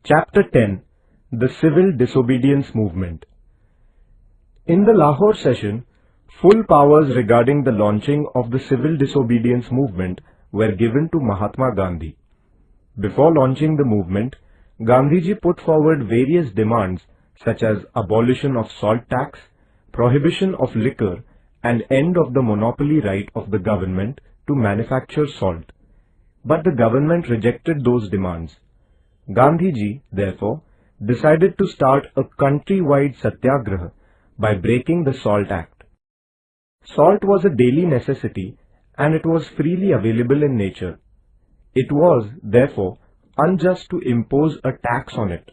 Chapter 10. The Civil Disobedience Movement. In the Lahore session, full powers regarding the launching of the civil disobedience movement were given to Mahatma Gandhi. Before launching the movement, Gandhiji put forward various demands such as abolition of salt tax, prohibition of liquor, and end of the monopoly right of the government to manufacture salt. But the government rejected those demands. Gandhiji, therefore, decided to start a country-wide satyagraha by breaking the Salt Act. Salt was a daily necessity and it was freely available in nature. It was, therefore, unjust to impose a tax on it.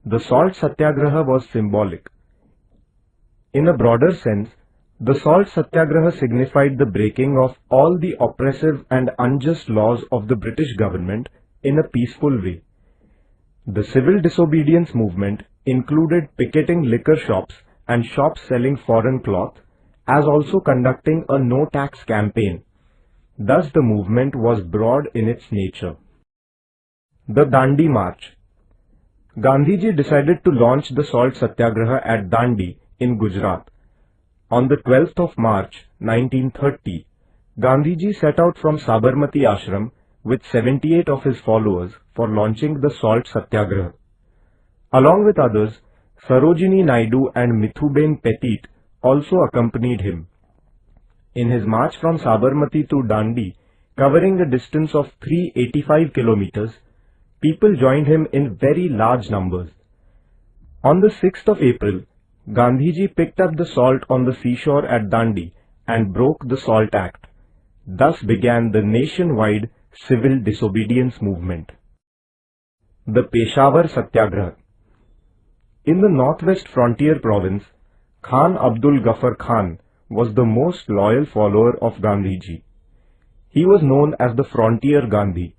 The Salt Satyagraha was symbolic. In a broader sense, the Salt Satyagraha signified the breaking of all the oppressive and unjust laws of the British government in a peaceful way. The civil disobedience movement included picketing liquor shops and shops selling foreign cloth, as also conducting a no-tax campaign. Thus the movement was broad in its nature. The Dandi March. Gandhiji decided to launch the Salt Satyagraha at Dandi in Gujarat. On the 12th of March 1930, Gandhiji set out from Sabarmati Ashram with 78 of his followers for launching the Salt Satyagraha. Along with others, Sarojini Naidu and Mithuben Petit also accompanied him. In his march from Sabarmati to Dandi, covering a distance of 385 kilometers, people joined him in very large numbers. On the 6th of April, Gandhiji picked up the salt on the seashore at Dandi and broke the Salt Act. Thus began the nationwide civil disobedience movement. The Peshawar Satyagraha. In the northwest frontier province, Khan Abdul Ghaffar Khan was the most loyal follower of Gandhiji. He was known as the Frontier Gandhi.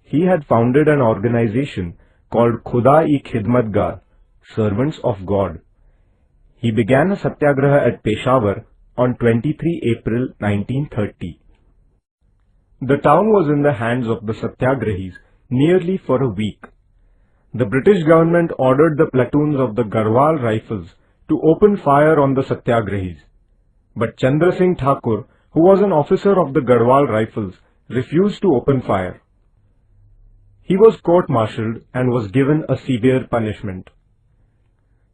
He had founded an organization called Khuda-i-Khidmatgar, Servants of God. He began a satyagraha at Peshawar on 23 April 1930. The town was in the hands of the satyagrahis nearly for a week. The British government ordered the platoons of the Garhwal Rifles to open fire on the satyagrahis. But Chandra Singh Thakur, who was an officer of the Garhwal Rifles, refused to open fire. He was court-martialed and was given a severe punishment.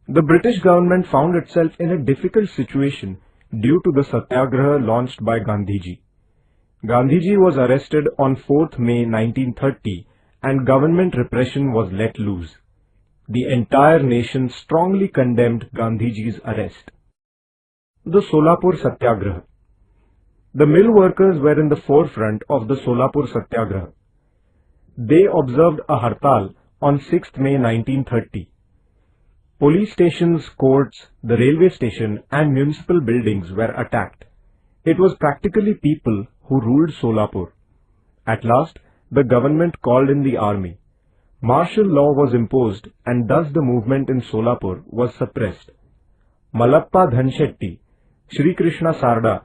The British government found itself in a difficult situation due to the satyagraha launched by Gandhiji. Gandhiji was arrested on 4th May 1930 and government repression was let loose. The entire nation strongly condemned Gandhiji's arrest. The Solapur Satyagraha. The mill workers were in the forefront of the Solapur Satyagraha. They observed a hartal on 6th May 1930. Police stations, courts, the railway station and municipal buildings were attacked. It was practically people who ruled Solapur. At last, the government called in the army. Martial law was imposed and thus the movement in Solapur was suppressed. Malappa Dhanshetty, Shri Krishna Sarda,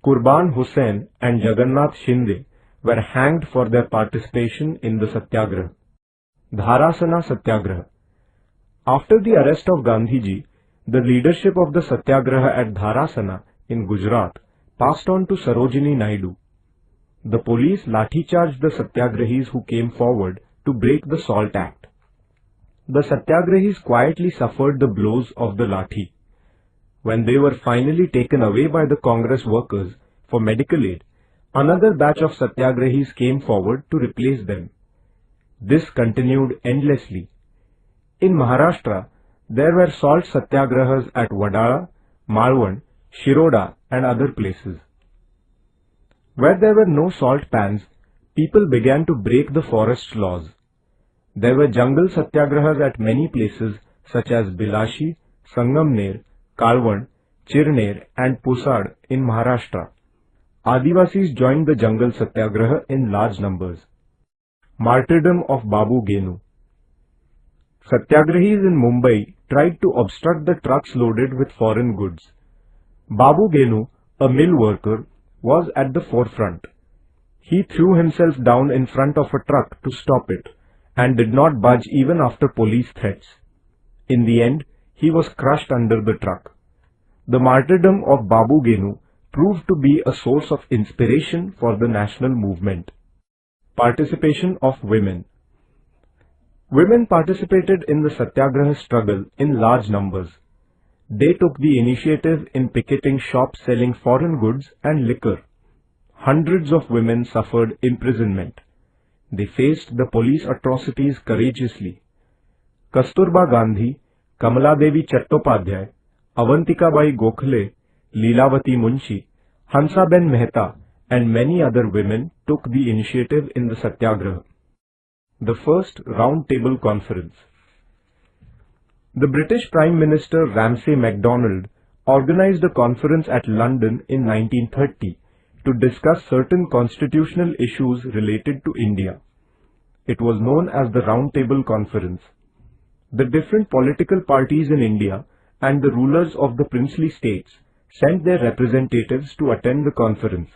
Kurban Hussain and Jagannath Shinde were hanged for their participation in the Satyagraha. Dharasana Satyagraha. After the arrest of Gandhiji, the leadership of the Satyagraha at Dharasana in Gujarat passed on to Sarojini Naidu. The police lathi-charged the Satyagrahis who came forward to break the Salt Act. The Satyagrahis quietly suffered the blows of the lathi. When they were finally taken away by the Congress workers for medical aid, another batch of Satyagrahis came forward to replace them. This continued endlessly. In Maharashtra, there were salt satyagrahas at Wadala, Malwan, Shiroda and other places. Where there were no salt pans, people began to break the forest laws. There were jungle satyagrahas at many places such as Bilashi, Sangamner, Kalwan, Chirner and Pusad in Maharashtra. Adivasis joined the jungle satyagraha in large numbers. Martyrdom of Babu Genu. Satyagrahis in Mumbai tried to obstruct the trucks loaded with foreign goods. Babu Genu, a mill worker, was at the forefront. He threw himself down in front of a truck to stop it and did not budge even after police threats. In the end, he was crushed under the truck. The martyrdom of Babu Genu proved to be a source of inspiration for the national movement. Participation of women. Women participated in the Satyagraha struggle in large numbers. They took the initiative in picketing shops selling foreign goods and liquor. Hundreds of women suffered imprisonment. They faced the police atrocities courageously. Kasturba Gandhi, Kamala Devi Chattopadhyay, Avantika Bai Gokhale, Leelavati Munshi, Hansaben Mehta, and many other women took the initiative in the Satyagraha. The first Round Table Conference. The British Prime Minister Ramsay MacDonald organized a conference at London in 1930 to discuss certain constitutional issues related to India. It was known as the Round Table Conference. The different political parties in India and the rulers of the princely states sent their representatives to attend the conference.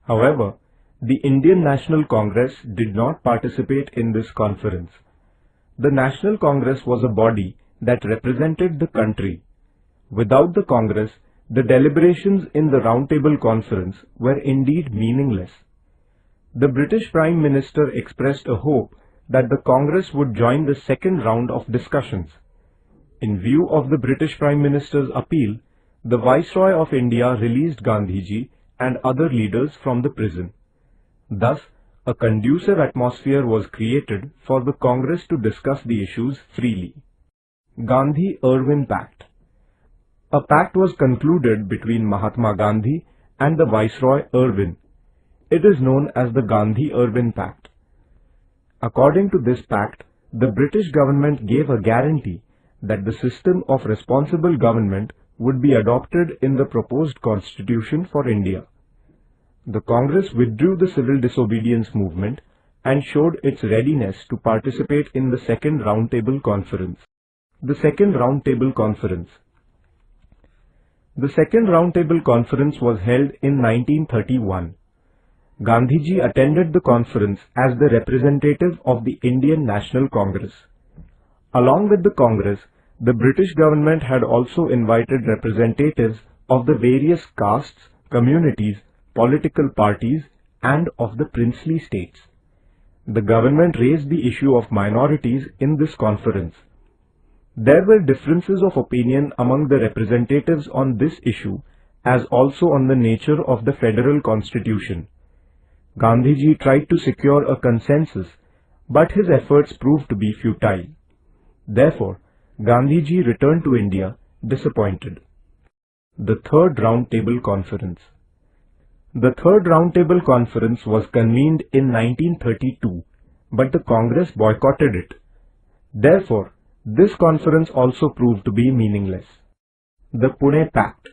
However, the Indian National Congress did not participate in this conference. The National Congress was a body that represented the country. Without the Congress, the deliberations in the Round Table Conference were indeed meaningless. The British Prime Minister expressed a hope that the Congress would join the second round of discussions. In view of the British Prime Minister's appeal, the Viceroy of India released Gandhiji and other leaders from the prison. Thus, a conducive atmosphere was created for the Congress to discuss the issues freely. Gandhi-Irwin Pact. A pact was concluded between Mahatma Gandhi and the Viceroy Irwin. It is known as the Gandhi-Irwin Pact. According to this pact, the British government gave a guarantee that the system of responsible government would be adopted in the proposed constitution for India. The Congress withdrew the civil disobedience movement and showed its readiness to participate in the Second Round Table Conference. The Second Round Table Conference. The Second Round Table Conference was held in 1931. Gandhiji attended the conference as the representative of the Indian National Congress. Along with the Congress, the British government had also invited representatives of the various castes, communities, political parties, and of the princely states. The government raised the issue of minorities in this conference. There were differences of opinion among the representatives on this issue as also on the nature of the federal constitution. Gandhiji tried to secure a consensus, but his efforts proved to be futile. Therefore, Gandhiji returned to India disappointed. The Third Round Table Conference. The Third Round Table Conference was convened in 1932, but the Congress boycotted it. Therefore, this conference also proved to be meaningless. The Pune Pact.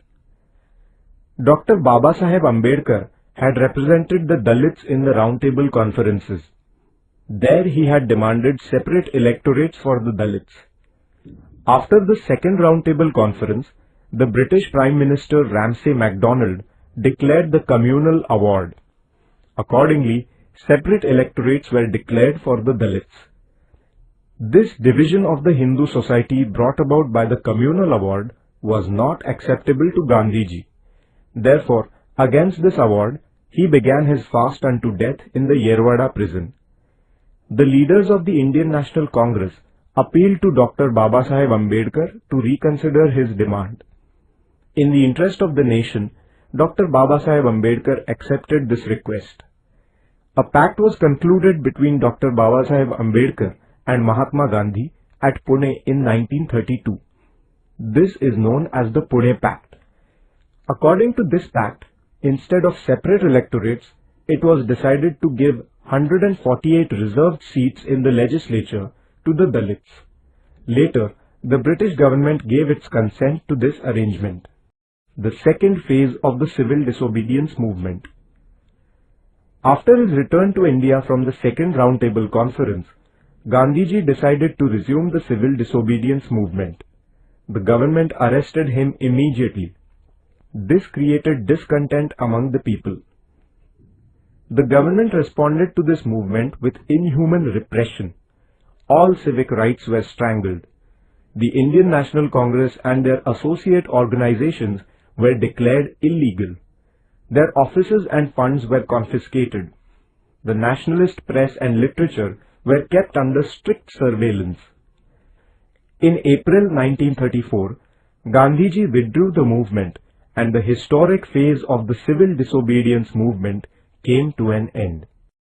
Dr. Babasaheb Ambedkar had represented the Dalits in the Round Table Conferences. There he had demanded separate electorates for the Dalits. After the Second Round Table Conference, the British Prime Minister Ramsay MacDonald declared the communal award. Accordingly, separate electorates were declared for the Dalits. This division of the Hindu society brought about by the communal award was not acceptable to Gandhiji. Therefore, against this award, he began his fast unto death in the Yerwada prison. The leaders of the Indian National Congress appealed to Dr. Babasaheb Ambedkar to reconsider his demand. In the interest of the nation, Dr. Babasaheb Ambedkar accepted this request. A pact was concluded between Dr. Babasaheb Ambedkar and Mahatma Gandhi at Pune in 1932. This is known as the Pune Pact. According to this pact, instead of separate electorates, it was decided to give 148 reserved seats in the legislature to the Dalits. Later, the British government gave its consent to this arrangement. The second phase of the civil disobedience movement. After his return to India from the Second Round Table Conference, Gandhiji decided to resume the civil disobedience movement. The government arrested him immediately. This created discontent among the people. The government responded to this movement with inhuman repression. All civic rights were strangled. The Indian National Congress and their associate organizations were declared illegal. Their offices and funds were confiscated. The nationalist press and literature were kept under strict surveillance. In April 1934, Gandhiji withdrew the movement and the historic phase of the civil disobedience movement came to an end.